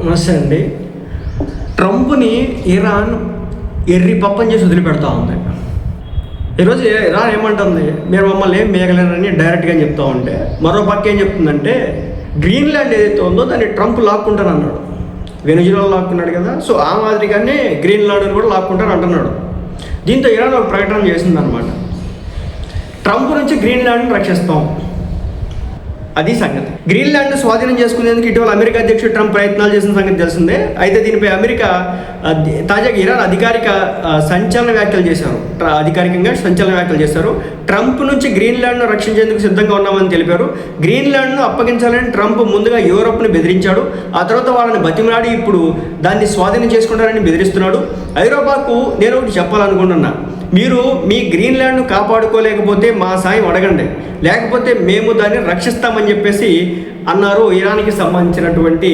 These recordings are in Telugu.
నమస్తే అండి. ట్రంప్ని ఇరాన్ ఎర్రి పప్పని చేసి వదిలిపెడతా ఉంది. ఈరోజు ఇరాన్ ఏమంటుంది, మీరు మమ్మల్ని ఏం మేయగలరని డైరెక్ట్గా చెప్తా ఉంటే, మరో పక్క ఏం చెప్తుందంటే గ్రీన్లాండ్ ఏదైతే ఉందో దాన్ని ట్రంప్ లాక్కుంటాను అన్నాడు. వెనుజులా లాక్కున్నాడు కదా, సో ఆ మాదిరిగానే గ్రీన్లాండ్ని కూడా లాక్కుంటాను అంటున్నాడు. దీంతో ఇరాన్ ఒక ప్రకటన చేసిందనమాట, ట్రంప్ నుంచి గ్రీన్లాండ్ని రక్షిస్తాం. అది సంగతి. గ్రీన్లాండ్ స్వాధీనం చేసుకునేందుకు ఇటీవల అమెరికా అధ్యక్షుడు ట్రంప్ ప్రయత్నాలు చేసిన సంగతి తెలిసిందే. అయితే దీనిపై అమెరికా తాజాగా ఇరాన్ అధికారికంగా సంచలన వ్యాఖ్యలు చేశారు. ట్రంప్ నుంచి గ్రీన్లాండ్ను రక్షించేందుకు సిద్ధంగా ఉన్నామని తెలిపారు. గ్రీన్లాండ్ను అప్పగించాలని ట్రంప్ ముందుగా యూరోప్ను బెదిరించాడు. ఆ తర్వాత వాళ్ళని బతిమలాడి ఇప్పుడు దాన్ని స్వాధీనం చేసుకుంటారని బెదిరిస్తున్నాడు. ఐరోపాకు నేను ఒకటి చెప్పాలనుకుంటున్నా, మీరు మీ గ్రీన్లాండ్ను కాపాడుకోలేకపోతే మా సాయం అడగండి, లేకపోతే మేము దాన్ని రక్షిస్తామని చెప్పేసి అన్నారు ఇరాన్కి సంబంధించినటువంటి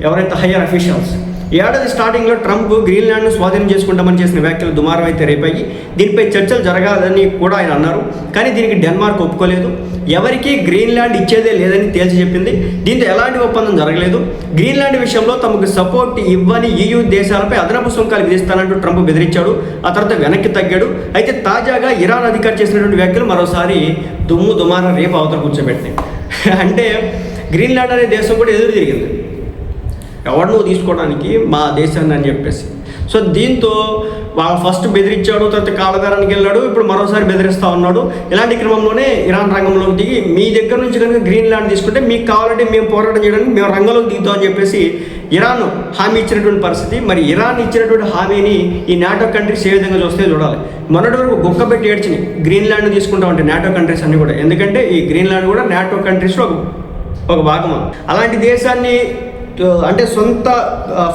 ఎవరైతే హయ్యర్ అఫీషియల్స్. ఏడాది స్టార్టింగ్లో ట్రంప్ గ్రీన్లాండ్ను స్వాధీనం చేసుకుంటామని చేసిన వ్యాఖ్యలు దుమారం అయితే రేపాయి. దీనిపై చర్చలు జరగాలని కూడా ఆయన అన్నారు. కానీ దీనికి డెన్మార్క్ ఒప్పుకోలేదు. ఎవరికీ గ్రీన్లాండ్ ఇచ్చేదే లేదని తేల్చి చెప్పింది. దీంతో ఎలాంటి ఒప్పందం జరగలేదు. గ్రీన్లాండ్ విషయంలో తమకు సపోర్ట్ ఇవ్వని EU దేశాలపై అదనపు సుంకాలు విధిస్తానంటూ ట్రంప్ బెదిరించాడు. ఆ తర్వాత వెనక్కి తగ్గాడు. అయితే తాజాగా ఇరాన్ అధికారి చేసినటువంటి వ్యాఖ్యలు మరోసారి దుమారం రేపు అవతల కూర్చోబెట్టినాయి. అంటే గ్రీన్లాండ్ అనే దేశం కూడా ఎదురు తిరిగింది, ఎవడు నువ్వు తీసుకోవడానికి మా దేశాన్ని అని చెప్పేసి. సో దీంతో వాళ్ళు ఫస్ట్ బెదిరించాడు, తర్వాత కాలగారానికి వెళ్ళాడు, ఇప్పుడు మరోసారి బెదిరిస్తూ ఉన్నాడు. ఇలాంటి క్రమంలోనే ఇరాన్ రంగంలోకి దిగి మీ దగ్గర నుంచి కనుక గ్రీన్లాండ్ తీసుకుంటే మీకు కావాలంటే మేము పోరాటం చేయడానికి మేము రంగంలోకి దిగుతామని చెప్పేసి ఇరాన్ హామీ ఇచ్చినటువంటి పరిస్థితి. మరి ఇరాన్ ఇచ్చినటువంటి హామీని ఈ నాటో కంట్రీస్ ఏ విధంగా చూస్తే చూడాలి. మొన్నటి వరకు గుక్కబెట్టి ఏడ్చినాయి గ్రీన్లాండ్ తీసుకుంటామంటే నాటో కంట్రీస్ అన్నీ కూడా, ఎందుకంటే ఈ గ్రీన్లాండ్ కూడా నాటో కంట్రీస్లో ఒక భాగం. అలాంటి దేశాన్ని అంటే సొంత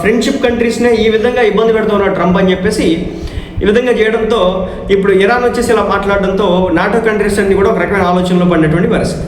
ఫ్రెండ్షిప్ కంట్రీస్నే ఈ విధంగా ఇబ్బంది పెడుతూ ఉన్నాడు ట్రంప్ అని చెప్పేసి ఈ విధంగా చేయడంతో ఇప్పుడు ఇరాన్ వచ్చేసి ఇలా మాట్లాడడంతో నాటో కంట్రీస్ అన్ని కూడా ఒక రకమైన ఆలోచనలో పడినటువంటి పరిస్థితి.